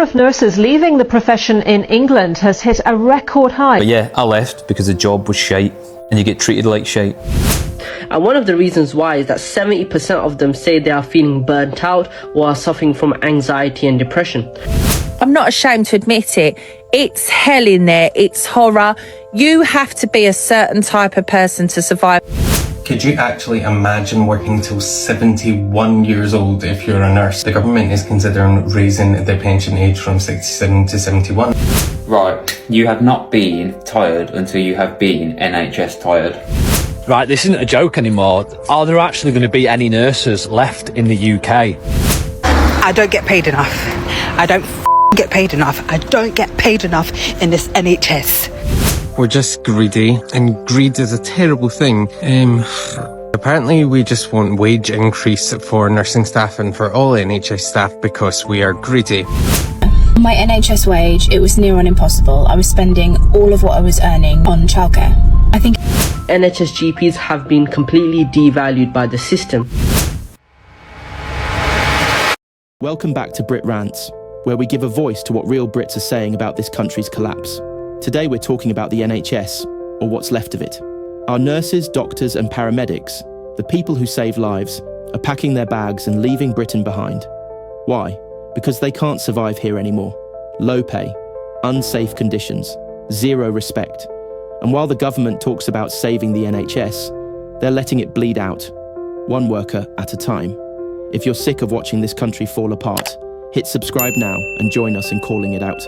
Of nurses leaving the profession in England has hit a record high. But yeah, I left because the job was shite and you get treated like shite. And one of the reasons why is that 70% of them say they are feeling burnt out or are suffering from anxiety and depression. I'm not ashamed to admit it. It's hell in there. It's horror. You have to be a certain type of person to survive. Could you actually imagine working till 71 years old if you're a nurse? The government is considering raising the pension age from 67 to 71. Right, you have not been tired until you have been NHS tired. Right, this isn't a joke anymore. Are there actually going to be any nurses left in the UK? I don't get paid enough. I don't get paid enough. I don't get paid enough in this NHS. We're just greedy, and greed is a terrible thing. Apparently we just want wage increase for nursing staff and for all NHS staff because we are greedy. My NHS wage, it was near on impossible. I was spending all of what I was earning on childcare. I think NHS GPs have been completely devalued by the system. Welcome back to Brit Rants, where we give a voice to what real Brits are saying about this country's collapse. Today we're talking about the NHS, or what's left of it. Our nurses, doctors and paramedics, the people who save lives, are packing their bags and leaving Britain behind. Why? Because they can't survive here anymore. Low pay, unsafe conditions, zero respect. And while the government talks about saving the NHS, they're letting it bleed out, one worker at a time. If you're sick of watching this country fall apart, hit subscribe now and join us in calling it out.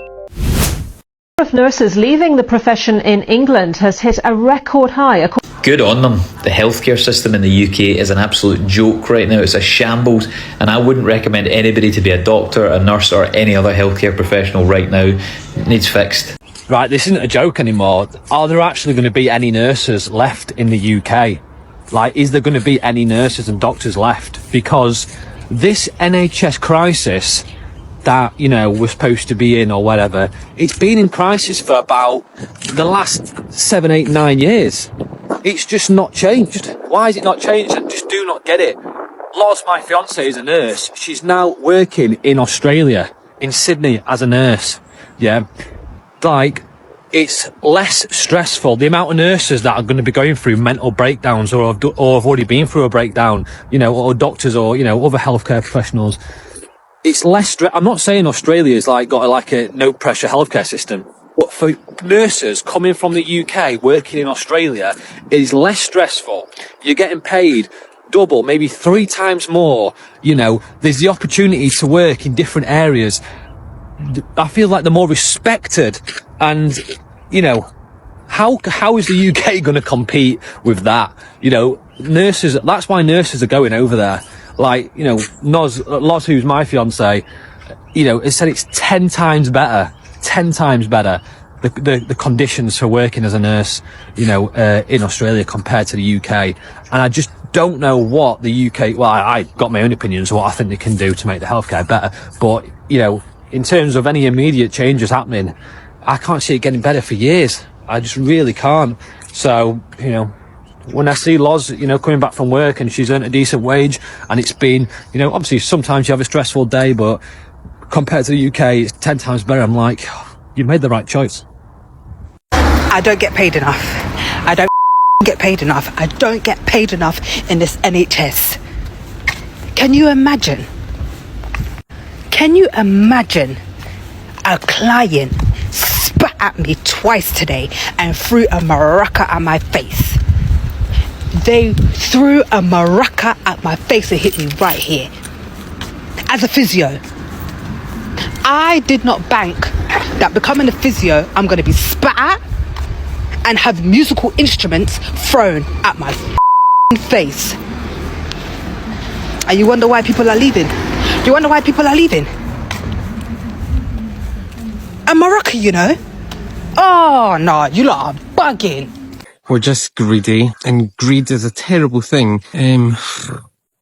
Of nurses leaving the profession in England has hit a record high. Good on them. The healthcare system in the UK is an absolute joke right now. It's a shambles, and I wouldn't recommend anybody to be a doctor, a nurse or any other healthcare professional right now. It needs fixed. Right, this isn't a joke anymore. Are there actually going to be any nurses left in the UK? Like, is there going to be any nurses and doctors left? Because this NHS crisis that, you know, we're supposed to be in or whatever, it's been in crisis for about the last 7, 8, 9 years. It's just not changed. Why is it not changed? I just do not get it. Loz, my fiance, is a nurse. She's now working in Australia, in Sydney, as a nurse. Yeah. Like, it's less stressful. The amount of nurses that are going to be going through mental breakdowns or have already been through a breakdown, you know, or doctors or, you know, other healthcare professionals. It's less stress. I'm not saying Australia's like got like a no pressure healthcare system, but for nurses coming from the UK working in Australia, it is less stressful. You're getting paid double, maybe 3 times more. You know, there's the opportunity to work in different areas. I feel like they're more respected, and you know, how is the UK going to compete with that? You know, nurses. That's why nurses are going over there. Like, you know, Loz, who's my fiance, you know, has said it's 10 times better, the conditions for working as a nurse, you know, in Australia compared to the UK. And I just don't know what the UK, well, I got my own opinions of what I think they can do to make the healthcare better. But, you know, in terms of any immediate changes happening, I can't see it getting better for years. I just really can't. So, you know, when I see Loz, you know, coming back from work and she's earned a decent wage and it's been, you know, obviously sometimes you have a stressful day, but compared to the UK, it's 10 times better. I'm like, you made the right choice. I don't get paid enough. I don't get paid enough. I don't get paid enough in this NHS. Can you imagine? Can you imagine a client spat at me twice today and threw a maraca at my face? They threw a maraca at my face and hit me right here. As a physio, I did not bank that becoming a physio, I'm going to be spat at and have musical instruments thrown at my face. And you wonder why people are leaving? You wonder why people are leaving? A maraca, you know? Oh, no, you lot are bugging. We're just greedy, and greed is a terrible thing.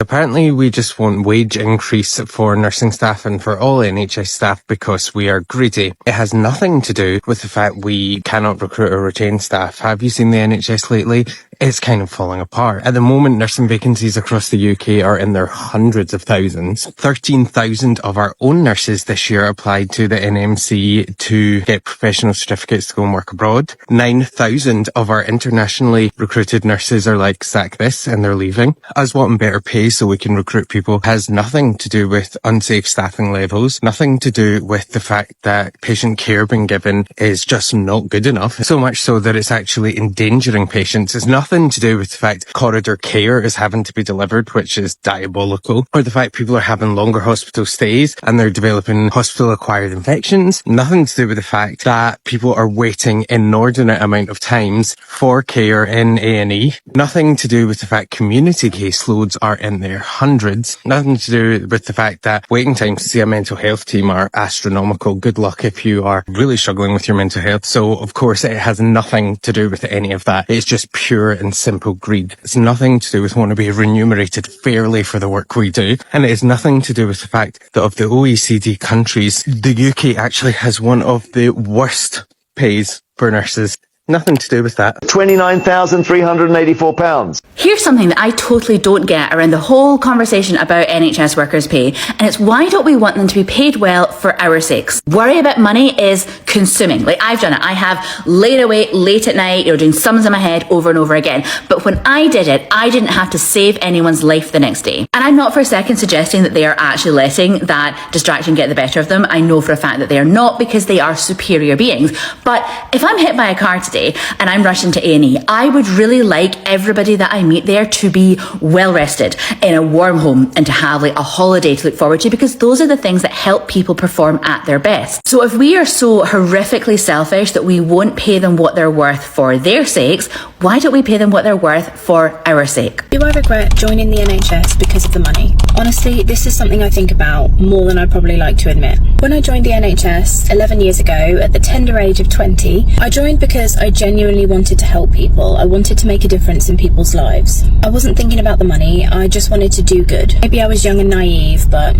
Apparently we just want wage increase for nursing staff and for all NHS staff because we are greedy. It has nothing to do with the fact we cannot recruit or retain staff. Have you seen the NHS lately? it's kind of falling apart. At the moment, nursing vacancies across the UK are in their hundreds of thousands. 13,000 of our own nurses this year applied to the NMC to get professional certificates to go and work abroad. 9,000 of our internationally recruited nurses are like, sack this, and they're leaving. Us wanting better pay so we can recruit people has nothing to do with unsafe staffing levels, nothing to do with the fact that patient care being given is just not good enough, so much so that it's actually endangering patients. It's nothing to do with the fact corridor care is having to be delivered, which is diabolical, or the fact people are having longer hospital stays and they're developing hospital-acquired infections. Nothing to do with the fact that people are waiting inordinate amount of times for care in A&E. Nothing to do with the fact community caseloads are in their hundreds. Nothing to do with the fact that waiting times to see a mental health team are astronomical. Good luck if you are really struggling with your mental health. So, of course, it has nothing to do with any of that. It's just pure and simple greed. It's nothing to do with wanting to be remunerated fairly for the work we do. And it has nothing to do with the fact that of the OECD countries, the UK actually has one of the worst pays for nurses. Nothing to do with that. £29,384. Here's something that I totally don't get around the whole conversation about NHS workers' pay, and it's why don't we want them to be paid well for our sakes? Worry about money is consuming. Like, I've done it. I have laid awake late at night, doing sums in my head over and over again. But when I did it, I didn't have to save anyone's life the next day. And I'm not for a second suggesting that they are actually letting that distraction get the better of them. I know for a fact that they are not, because they are superior beings. But if I'm hit by a car today and I'm rushing to A&E, I would really like everybody that I meet there to be well rested in a warm home and to have like a holiday to look forward to, because those are the things that help people perform at their best. So if we are so horrifically selfish that we won't pay them what they're worth for their sakes, why don't we pay them what they're worth for our sake? Do I regret joining the NHS because of the money? Honestly, this is something I think about more than I'd probably like to admit. When I joined the NHS 11 years ago at the tender age of 20, I joined because I genuinely wanted to help people. I wanted to make a difference in people's lives. I wasn't thinking about the money, I just wanted to do good. Maybe I was young and naive, but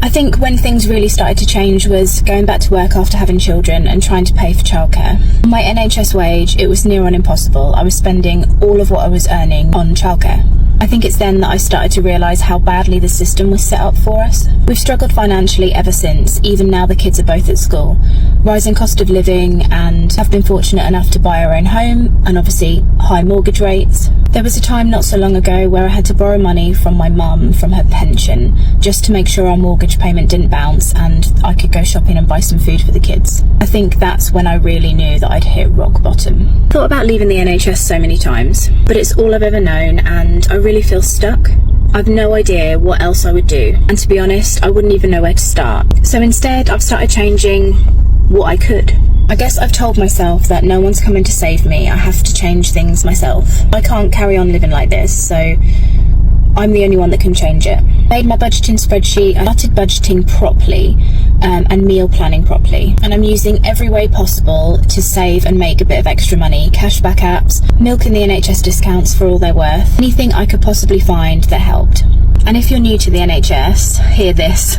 I think when things really started to change was going back to work after having children and trying to pay for childcare. On my NHS wage, it was near on impossible. I was spending all of what I was earning on childcare. I think it's then that I started to realise how badly the system was set up for us. We've struggled financially ever since, even now the kids are both at school. Rising cost of living, and have been fortunate enough to buy our own home, and obviously high mortgage rates. There was a time not so long ago where I had to borrow money from my mum from her pension just to make sure our mortgage payment didn't bounce and I could go shopping and buy some food for the kids. I think that's when I really knew that I'd hit rock bottom. Thought about leaving the NHS so many times, but it's all I've ever known and I really feel stuck. I've no idea what else I would do, and to be honest, I wouldn't even know where to start. So instead, I've started changing what I could. I guess I've told myself that no one's coming to save me, I have to change things myself. I can't carry on living like this, so I'm the only one that can change it. I made my budgeting spreadsheet, I started budgeting properly and meal planning properly. And I'm using every way possible to save and make a bit of extra money. Cashback apps, milking the NHS discounts for all they're worth. Anything I could possibly find that helped. And if you're new to the NHS, hear this.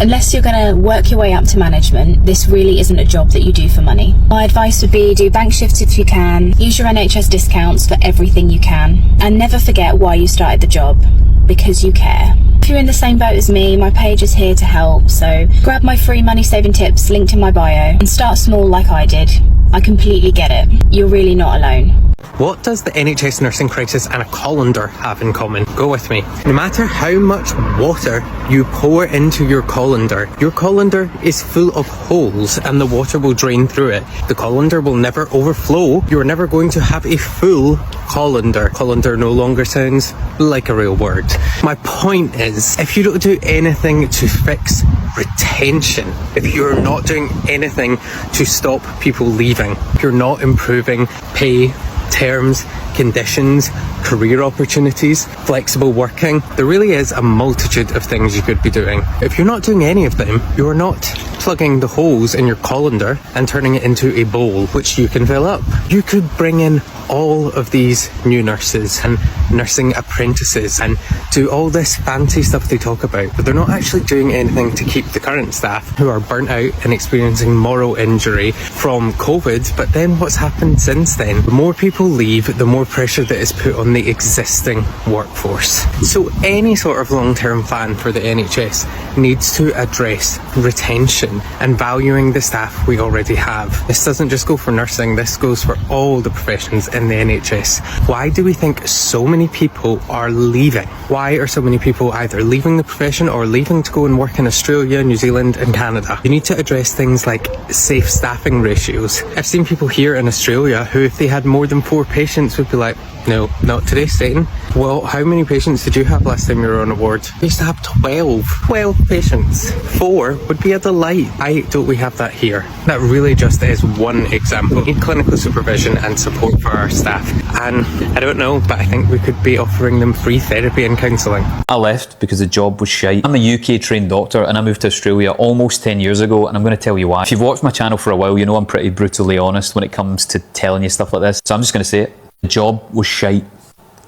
Unless you're going to work your way up to management, this really isn't a job that you do for money. My advice would be do bank shifts if you can, use your NHS discounts for everything you can, and never forget why you started the job, because you care. If you're in the same boat as me, my page is here to help, so grab my free money saving tips linked in my bio and start small like I did. I completely get it. You're really not alone. What does the NHS nursing crisis and a colander have in common? Go with me. No matter how much water you pour into your colander is full of holes and the water will drain through it. The colander will never overflow. You're never going to have a full colander. Colander no longer sounds like a real word. My point is, if you don't do anything to fix retention, if you're not doing anything to stop people leaving, if you're not improving pay, terms, conditions, career opportunities, flexible working, there really is a multitude of things you could be doing. If you're not doing any of them, you're not plugging the holes in your colander and turning it into a bowl which you can fill up. You could bring in all of these new nurses and nursing apprentices and do all this fancy stuff they talk about, but they're not actually doing anything to keep the current staff who are burnt out and experiencing moral injury from COVID. But then what's happened since then? The more people leave, the more pressure that is put on the existing workforce. So any sort of long-term plan for the NHS needs to address retention and valuing the staff we already have. This doesn't just go for nursing, this goes for all the professions in the NHS. Why do we think so many people are leaving? Why are so many people either leaving the profession or leaving to go and work in Australia, New Zealand and Canada? You need to address things like safe staffing ratios. I've seen people here in Australia who, if they had more than 4 patients, would be like, no, not today, Satan. Well, how many patients did you have last time you were on a ward? We used to have 12 patients. 4 would be a delight. Why don't we have that here? That really just is one example. We need clinical supervision and support for our staff. And I don't know, but I think we could be offering them free therapy and counselling. I left because the job was shite. I'm a UK trained doctor and I moved to Australia almost 10 years ago, and I'm going to tell you why. If you've watched my channel for a while, you know I'm pretty brutally honest when it comes to telling you stuff like this. So I'm just going to say it. The job was shite.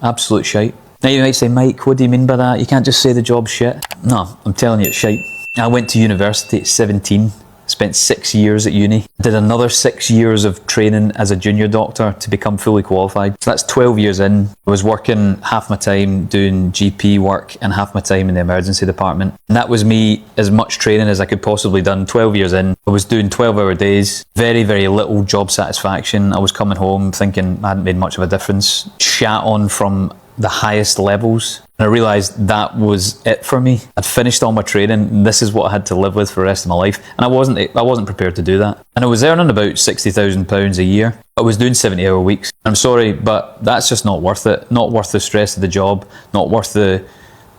Absolute shite. Now you might say, Mike, what do you mean by that? You can't just say the job's shit. No, I'm telling you it's shite. I went to university at 17, spent 6 years at uni, did another 6 years of training as a junior doctor to become fully qualified. So that's 12 years in. I was working half my time doing GP work and half my time in the emergency department. And that was me as much training as I could possibly done 12 years in. I was doing 12-hour days, very, very little job satisfaction. I was coming home thinking I hadn't made much of a difference. Shat on from the highest levels. And I realised that was it for me. I'd finished all my training and this is what I had to live with for the rest of my life. And I wasn't prepared to do that. And I was earning about £60,000 a year. I was doing 70-hour weeks. I'm sorry, but that's just not worth it. Not worth the stress of the job, not worth the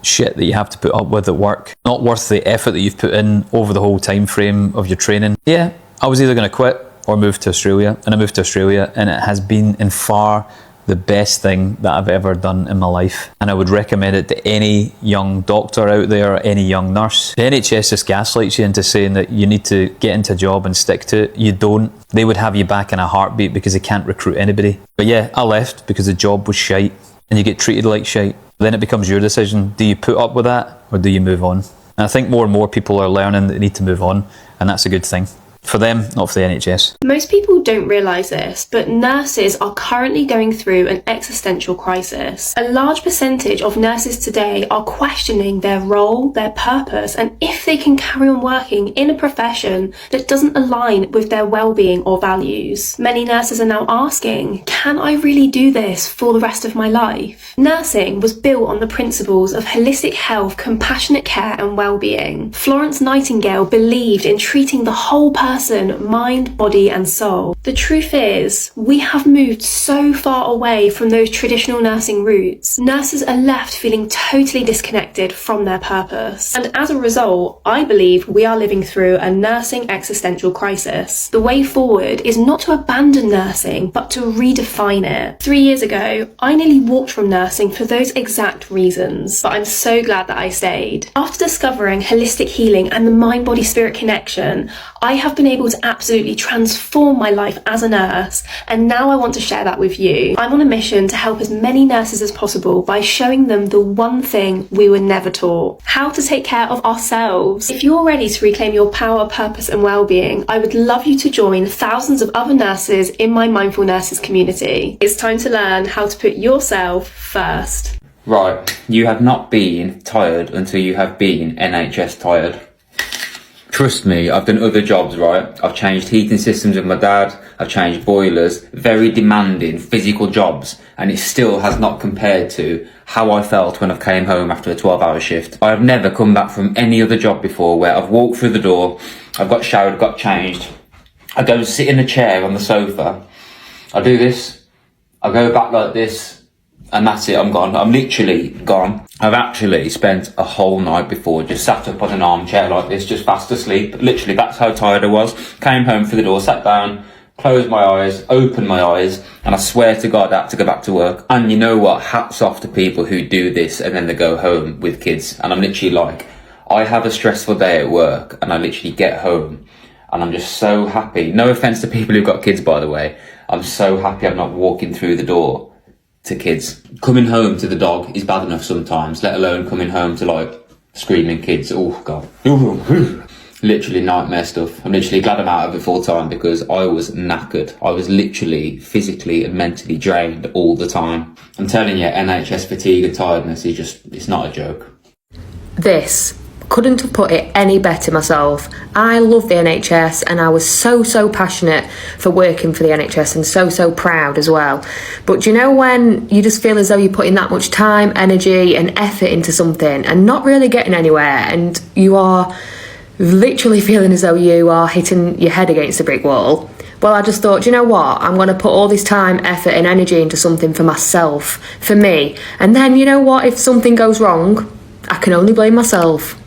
shit that you have to put up with at work, not worth the effort that you've put in over the whole time frame of your training. Yeah, I was either going to quit or move to Australia, and I moved to Australia, and it has been in far the best thing that I've ever done in my life, and I would recommend it to any young doctor out there or any young nurse. The NHS just gaslights you into saying that you need to get into a job and stick to it. You don't. They would have you back in a heartbeat because they can't recruit anybody. But yeah, I left because the job was shite and you get treated like shite. Then it becomes your decision. Do you put up with that or do you move on? And I think more and more people are learning that they need to move on, and that's a good thing. For them, not for the NHS. Most people don't realise this, but nurses are currently going through an existential crisis. A large percentage of nurses today are questioning their role, their purpose, and if they can carry on working in a profession that doesn't align with their well-being or values. Many nurses are now asking, can I really do this for the rest of my life? Nursing was built on the principles of holistic health, compassionate care, and well-being. Florence Nightingale believed in treating the whole person, mind, body and soul. The truth is, we have moved so far away from those traditional nursing roots. Nurses are left feeling totally disconnected from their purpose. And as a result, I believe we are living through a nursing existential crisis. The way forward is not to abandon nursing, but to redefine it. 3 years ago, I nearly walked from nursing for those exact reasons, but I'm so glad that I stayed. After discovering holistic healing and the mind-body-spirit connection, I have been able to absolutely transform my life as a nurse, and now I want to share that with you. I'm on a mission to help as many nurses as possible by showing them the one thing we were never taught: how to take care of ourselves. If you're ready to reclaim your power, purpose and well-being, I would love you to join thousands of other nurses in my Mindful Nurses community. It's time to learn how to put yourself first. Right, you have not been tired until you have been NHS tired. Trust me, I've done other jobs, right? I've changed heating systems with my dad, I've changed boilers, very demanding physical jobs, and it still has not compared to how I felt when I came home after a 12-hour shift. I have never come back from any other job before where I've walked through the door, I've got showered, got changed, I go and sit in a chair on the sofa, I do this, I go back like this, and that's it, I'm gone. I'm literally gone. I've actually spent a whole night before just sat up on an armchair like this, just fast asleep. Literally, that's how tired I was. Came home through the door, sat down, closed my eyes, opened my eyes, and I swear to God I had to go back to work. And you know what? Hats off to people who do this and then they go home with kids. And I'm literally like, I have a stressful day at work and I literally get home and I'm just so happy. No offense to people who've got kids, by the way. I'm so happy I'm not walking through the door to kids. Coming home to the dog is bad enough sometimes, let alone coming home to like screaming kids. Oh God. Literally nightmare stuff. I'm literally glad I'm out of it full time because I was knackered. I was literally physically and mentally drained all the time. I'm telling you, NHS fatigue and tiredness is just, it's not a joke. This couldn't have put it any better myself. I love the NHS and I was so passionate for working for the NHS and so proud as well. But do you know when you just feel as though you're putting that much time, energy and effort into something and not really getting anywhere, and you are literally feeling as though you are hitting your head against a brick wall? Well, I just thought, do you know what? I'm going to put all this time, effort and energy into something for myself, for me. And then, you know what? If something goes wrong, I can only blame myself.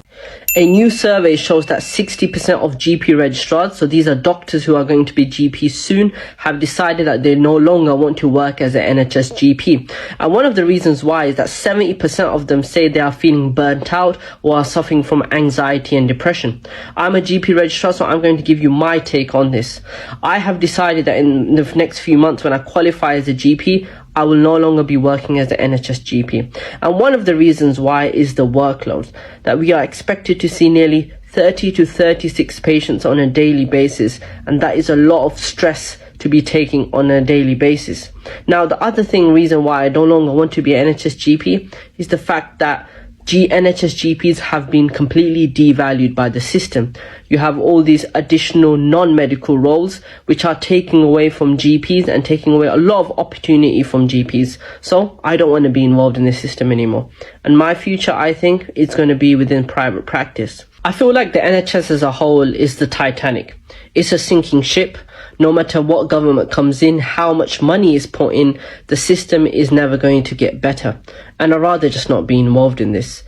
A new survey shows that 60% of GP registrars, so these are doctors who are going to be GPs soon, have decided that they no longer want to work as an NHS GP. And one of the reasons why is that 70% of them say they are feeling burnt out or are suffering from anxiety and depression. I'm a GP registrar, so I'm going to give you my take on this. I have decided that in the next few months when I qualify as a GP, I will no longer be working as an NHS GP. And one of the reasons why is the workload, that we are expected to see nearly 30 to 36 patients on a daily basis, and that is a lot of stress to be taking on a daily basis. Now, the other reason why I no longer want to be an NHS GP is the fact that NHS GPs have been completely devalued by the system. You have all these additional non-medical roles which are taking away from GPs and taking away a lot of opportunity from GPs. So I don't want to be involved in this system anymore. And my future, I think, is going to be within private practice. I feel like the NHS as a whole is the Titanic. It's a sinking ship. No matter what government comes in, how much money is put in, the system is never going to get better. And I'd rather just not be involved in this.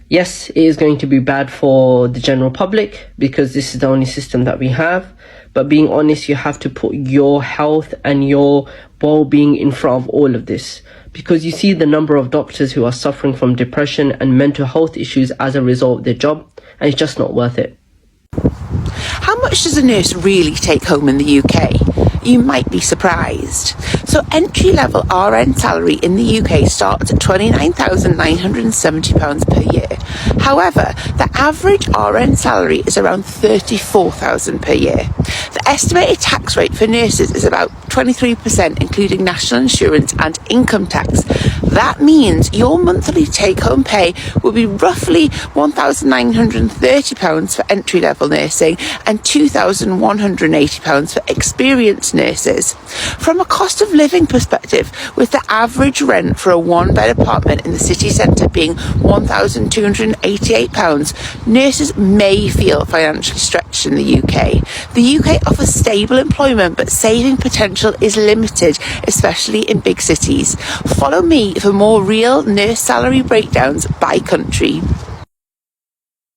Yes, it is going to be bad for the general public because this is the only system that we have. But being honest, you have to put your health and your well-being in front of all of this. Because you see the number of doctors who are suffering from depression and mental health issues as a result of their job, and it's just not worth it. How much does a nurse really take home in the UK? You might be surprised. So entry-level RN salary in the UK starts at £29,970 per year. However, the average RN salary is around £34,000 per year. The estimated tax rate for nurses is about 23%, including national insurance and income tax. That means your monthly take-home pay will be roughly £1,930 for entry-level nursing and £2,180 for experienced nurses. From a cost of living perspective, with the average rent for a one-bed apartment in the city centre being £1,288, nurses may feel financially stretched in the UK. The UK offers stable employment, but saving potential is limited, especially in big cities. Follow me for more real nurse salary breakdowns by country.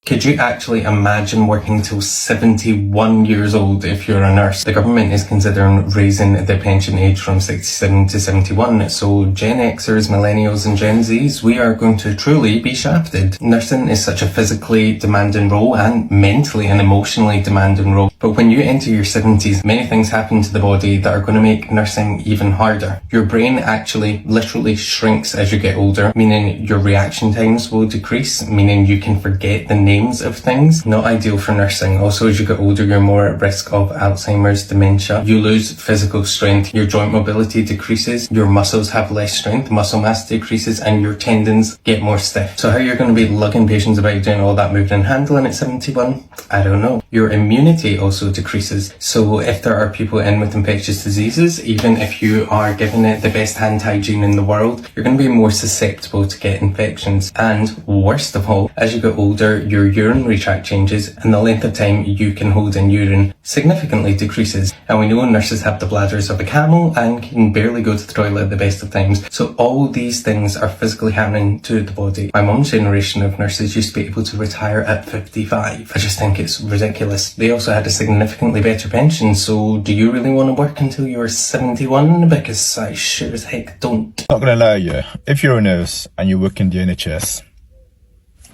Could you actually imagine working till 71 years old if you're a nurse? The government is considering raising the pension age from 67 to 71, so Gen Xers, Millennials and Gen Zs, we are going to truly be shafted. Nursing is such a physically demanding role and mentally and emotionally demanding role, but when you enter your 70s, many things happen to the body that are going to make nursing even harder. Your brain actually literally shrinks as you get older, meaning your reaction times will decrease, meaning you can forget the names of things. Not ideal for nursing. Also, as you get older, you're more at risk of Alzheimer's, dementia. You lose physical strength, your joint mobility decreases, your muscles have less strength, muscle mass decreases, and your tendons get more stiff. So how you're going to be lugging patients about doing all that moving and handling at 71? I don't know. Your immunity also decreases. So if there are people in with infectious diseases, even if you are giving it the best hand hygiene in the world, you're going to be more susceptible to get infections. And worst of all, as you get older, your urinary tract changes and the length of time you can hold in urine significantly decreases. And we know nurses have the bladders of a camel and can barely go to the toilet at the best of times. So all these things are physically happening to the body. My mum's generation of nurses used to be able to retire at 55. I just think it's ridiculous. They also had a significantly better pension. So do you really want to work until you're 71? Because I sure as heck don't. Not gonna lie, yeah. If you're a nurse and you work in the NHS,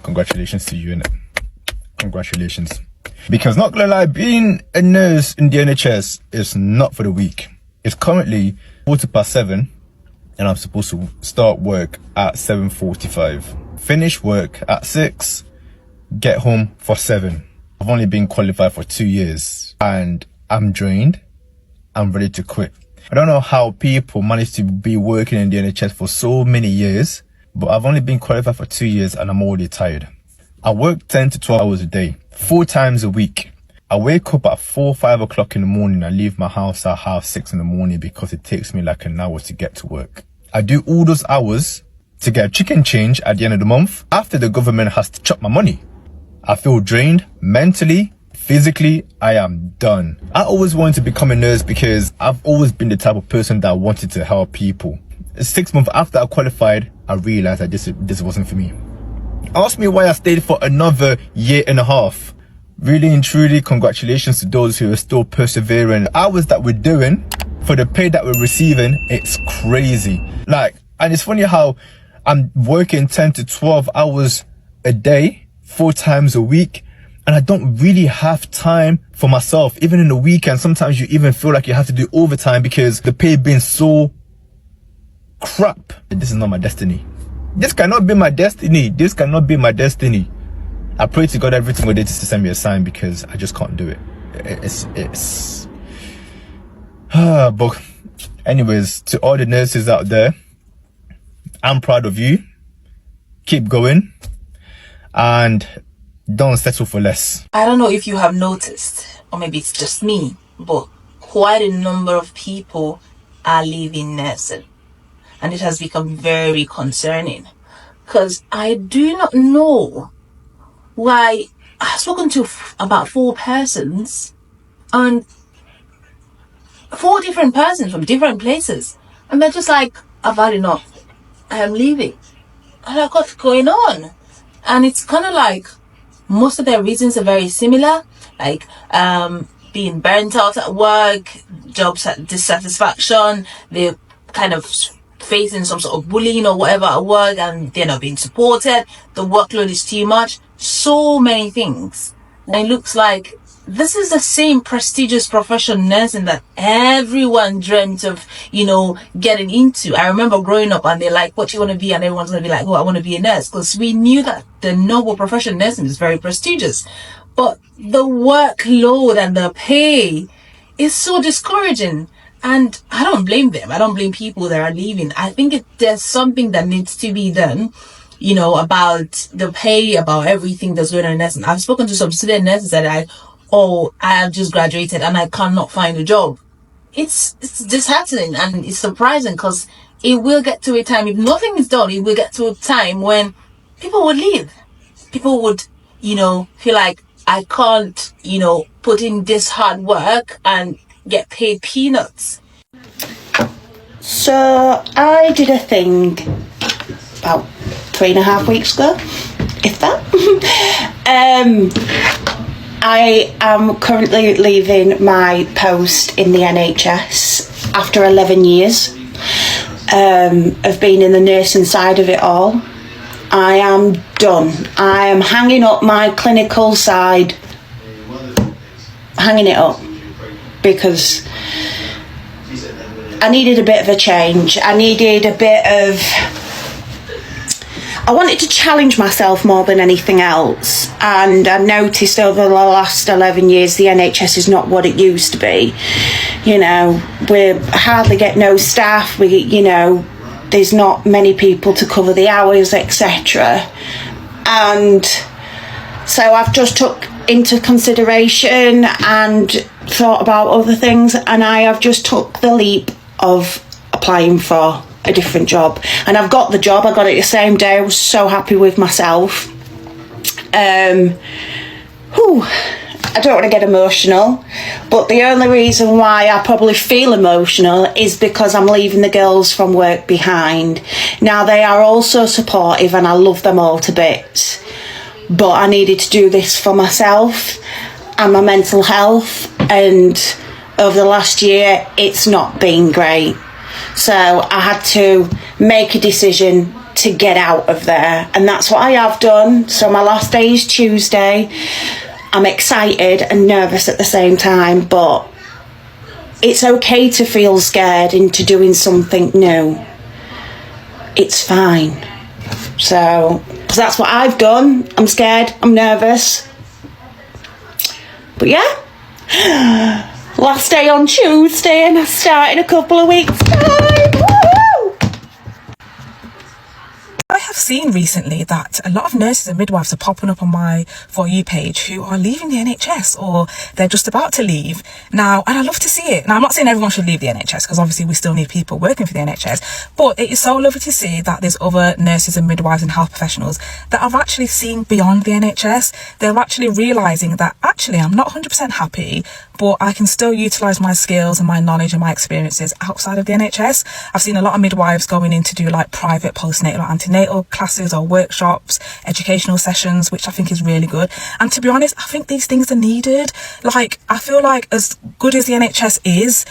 congratulations to you, innit? Congratulations. Because not gonna lie, being a nurse in the NHS is not for the weak. It's currently 7:15 and I'm supposed to start work at 7:45. Finish work at 6, get home for 7. I've only been qualified for 2 years and I'm drained. I'm ready to quit. I don't know how people manage to be working in the NHS for so many years, but I've only been qualified for 2 years and I'm already tired. I work 10 to 12 hours a day, 4 times a week. I wake up at 4-5 o'clock in the morning. I leave my house at 6:30 in the morning because it takes me like an hour to get to work. I do all those hours to get a chicken change at the end of the month after the government has to chop my money. I feel drained mentally, physically. I am done. I always wanted to become a nurse because I've always been the type of person that wanted to help people. 6 months after I qualified, I realized that this wasn't for me. Ask me why I stayed for another year and a half. Really and truly, congratulations to those who are still persevering. The hours that we're doing for the pay that we're receiving, it's crazy. And it's funny how I'm working 10 to 12 hours a day, 4 times a week, and I don't really have time for myself. Even in the weekend, sometimes you even feel like you have to do overtime because the pay being so crap. This is not my destiny. This cannot be my destiny. This cannot be my destiny. I pray to God every single day to send me a sign because I just can't do it. But anyways, to all the nurses out there, I'm proud of you. Keep going and don't settle for less. I don't know if you have noticed, or maybe it's just me, but quite a number of people are leaving nursing. And it has become very concerning because I do not know why. I've spoken to about 4 persons and 4 different persons from different places, and they're just like, I've had enough, I am leaving. I'm like, what's going on? And it's kind of like most of their reasons are very similar, like being burnt out at work, job dissatisfaction, they're kind of facing some sort of bullying or whatever at work and they're not being supported, the workload is too much, so many things. And it looks like this is the same prestigious profession, nursing, that everyone dreamt of, getting into. I remember growing up and they're like, what do you want to be? And everyone's going to be like, oh, I want to be a nurse, because we knew that the noble profession nursing is very prestigious. But the workload and the pay is so discouraging. And I don't blame them. I don't blame people that are leaving. I think there's something that needs to be done, about the pay, about everything that's going on in nursing. I've spoken to some student nurses that I have just graduated and I cannot find a job. It's disheartening and it's surprising because it will get to a time, if nothing is done, it will get to a time when people would leave. People would, feel like, I can't, put in this hard work and get paid peanuts. So I did a thing about 3.5 weeks ago, if that. I am currently leaving my post in the NHS after 11 years of being in the nursing side of it all. I am done. I am hanging up my clinical side, hanging it up, because I needed a bit of a change. I wanted to challenge myself more than anything else, and I noticed over the last 11 years the NHS is not what it used to be. We hardly get no staff, there's not many people to cover the hours, etc. And so I've just took into consideration and thought about other things, and I have just took the leap of applying for a different job, and I've got the job. I got it the same day. I was so happy with myself. I don't want to get emotional, but the only reason why I probably feel emotional is because I'm leaving the girls from work behind. Now, they are also supportive and I love them all to bits, but I needed to do this for myself and my mental health, and over the last year it's not been great. So I had to make a decision to get out of there, and that's what I have done. So my last day is Tuesday. I'm excited and nervous at the same time, but it's okay to feel scared into doing something new. It's fine. So, because that's what I've done. I'm scared, I'm nervous. But yeah, last day on Tuesday and I start in a couple of weeks' time. Woo! I have seen recently that a lot of nurses and midwives are popping up on my For You page who are leaving the NHS or they're just about to leave now, and I love to see it. Now, I'm not saying everyone should leave the NHS because obviously we still need people working for the NHS, but it is so lovely to see that there's other nurses and midwives and health professionals that are actually seeing beyond the NHS. They're actually realising that actually I'm not 100% happy, but I can still utilise my skills and my knowledge and my experiences outside of the NHS. I've seen a lot of midwives going in to do like private postnatal or antenatal classes or workshops, educational sessions, which I think is really good. And to be honest, I think these things are needed. Like, I feel like as good as the NHS is,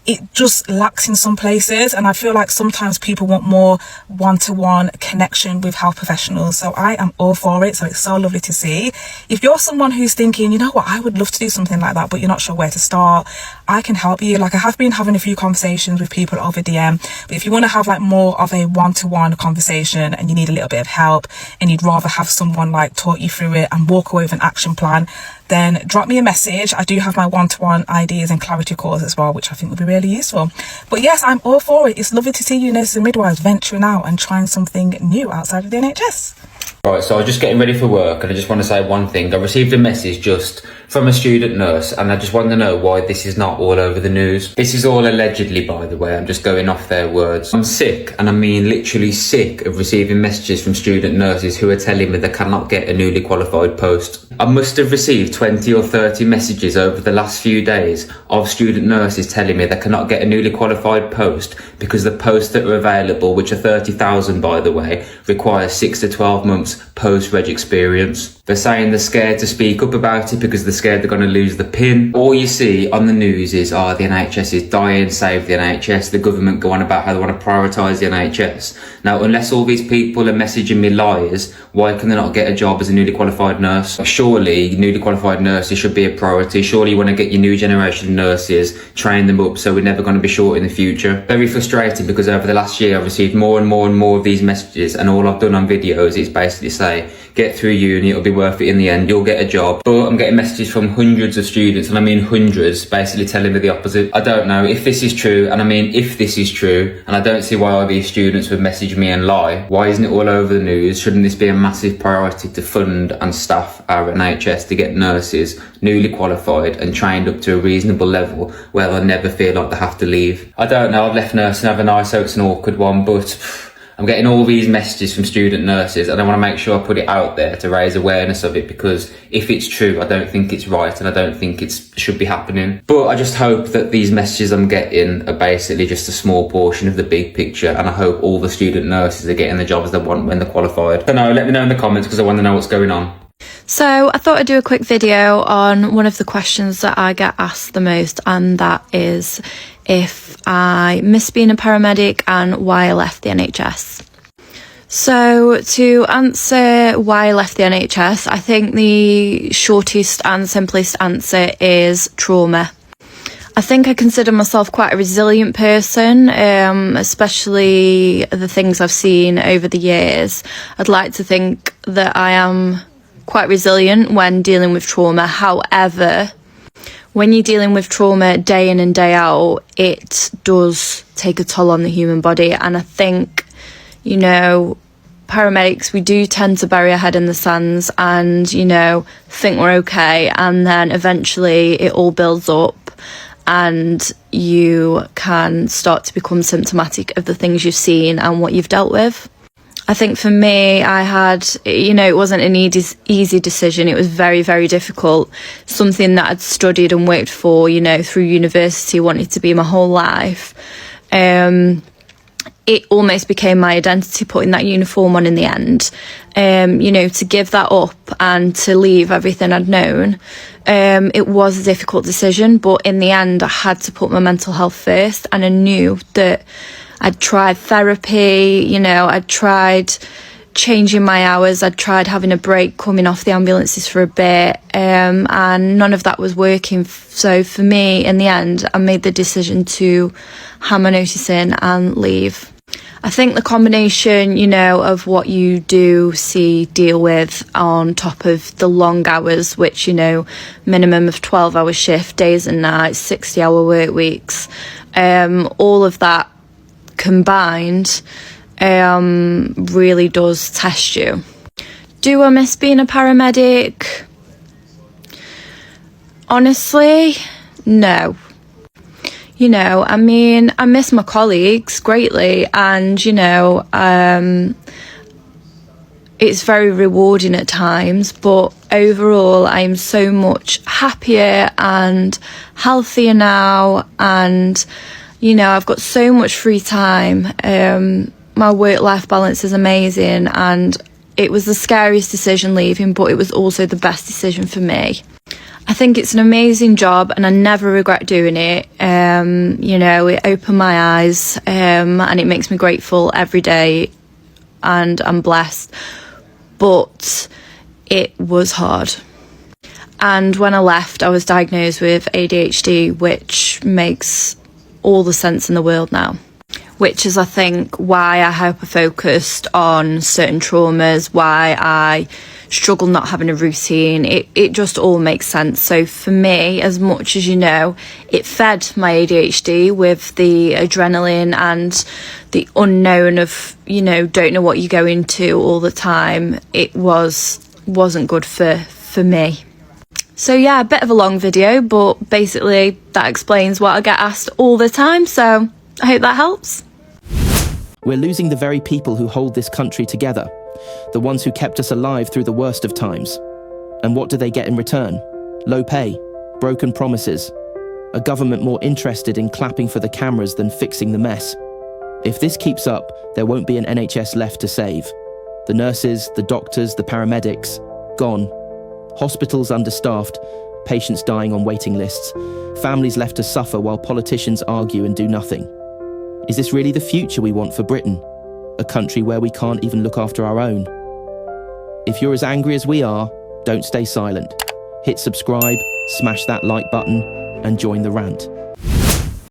it just lacks in some places, and I feel like sometimes people want more one-to-one connection with health professionals. So I am all for it. So it's so lovely to see. If you're someone who's thinking, you know what, I would love to do something like that, but you're not sure where to start, I can help you. Like, I have been having a few conversations with people over DM, but if you want to have like more of a one-to-one conversation and you need a little bit of help and you'd rather have someone like talk you through it and walk away with an action plan, then drop me a message. I do have my one-to-one ideas and clarity calls as well, which I think would be really useful. But yes, I'm all for it. It's lovely to see you nurses and midwives venturing out and trying something new outside of the NHS. Right, so I was just getting ready for work and I just want to say one thing. I received a message just from a student nurse and I just want to know why this is not all over the news. This is all allegedly, by the way. I'm just going off their words. I'm sick, and I mean literally sick, of receiving messages from student nurses who are telling me they cannot get a newly qualified post. I must have received 20 or 30 messages over the last few days of student nurses telling me they cannot get a newly qualified post because the posts that are available, which are 30,000 by the way, require 6 to 12 months post-reg experience. They're saying they're scared to speak up about it because they're scared they're going to lose the pin. All you see on the news is, the NHS is dying, save the NHS. The government go on about how they want to prioritise the NHS. Now, unless all these people are messaging me liars, why can they not get a job as a newly qualified nurse? Surely, newly qualified nurses should be a priority. Surely you want to get your new generation of nurses, train them up so we're never going to be short in the future. Very frustrating because over the last year I've received more and more and more of these messages, and all I've done on videos is basically say, get through uni, it'll be worth it in the end, you'll get a job. But I'm getting messages from hundreds of students, and I mean hundreds, basically telling me the opposite. I don't know if this is true, and I mean if this is true, and I don't see why all these students would message me and lie. Why isn't it all over the news? Shouldn't this be a massive priority to fund and staff our NHS to get nurses newly qualified and trained up to a reasonable level where they'll never feel like they have to leave? I don't know, I've left nursing overnight, so it's an awkward one, but I'm getting all these messages from student nurses and I want to make sure I put it out there to raise awareness of it, because if it's true, I don't think it's right and I don't think it should be happening. But I just hope that these messages I'm getting are basically just a small portion of the big picture, and I hope all the student nurses are getting the jobs they want when they're qualified. So no, let me know in the comments because I want to know what's going on. So I thought I'd do a quick video on one of the questions that I get asked the most, and that is if I miss being a paramedic and why I left the NHS. So to answer why I left the NHS, I think the shortest and simplest answer is trauma. I think I consider myself quite a resilient person, especially the things I've seen over the years. I'd like to think that I am quite resilient when dealing with trauma. However, when you're dealing with trauma day in and day out, it does take a toll on the human body. And I think, you know, paramedics, we do tend to bury our head in the sands and, you know, think we're okay. And then eventually it all builds up and you can start to become symptomatic of the things you've seen and what you've dealt with. I think for me, I had, you know, it wasn't an easy decision. It was very, very difficult. Something that I'd studied and worked for, you know, through university, wanted to be my whole life. It almost became my identity, putting that uniform on in the end. You know, to give that up and to leave everything I'd known, it was a difficult decision. But in the end, I had to put my mental health first. And I knew that I'd tried therapy, you know, I'd tried changing my hours. I'd tried having a break, coming off the ambulances for a bit, and none of that was working. So for me, in the end, I made the decision to hand my notice in and leave. I think the combination, you know, of what you do deal with on top of the long hours, which, you know, minimum of 12-hour shift, days and nights, 60-hour work weeks, all of that combined really does test you. Do I miss being a paramedic? Honestly, no. You know, I mean, I miss my colleagues greatly, and, you know, it's very rewarding at times, but overall I'm so much happier and healthier now, and, you know, I've got so much free time. My work-life balance is amazing, and it was the scariest decision leaving, but it was also the best decision for me. I think it's an amazing job and I never regret doing it. You know, it opened my eyes, and it makes me grateful every day, and I'm blessed. But it was hard. And when I left, I was diagnosed with ADHD, which makes all the sense in the world now. Which is, I think, why I hyper-focused on certain traumas, why I struggle not having a routine. It just all makes sense. So for me, as much as, you know, it fed my ADHD with the adrenaline and the unknown of, you know, don't know what you go into all the time, it wasn't good for me. So yeah, a bit of a long video, but basically that explains what I get asked all the time, so I hope that helps. We're losing the very people who hold this country together, the ones who kept us alive through the worst of times. And what do they get in return? Low pay, broken promises, a government more interested in clapping for the cameras than fixing the mess. If this keeps up, there won't be an NHS left to save. The nurses, the doctors, the paramedics, gone. Hospitals understaffed, patients dying on waiting lists, families left to suffer while politicians argue and do nothing. Is this really the future we want for Britain? A country where we can't even look after our own? If you're as angry as we are, don't stay silent. Hit subscribe, smash that like button, and join the rant.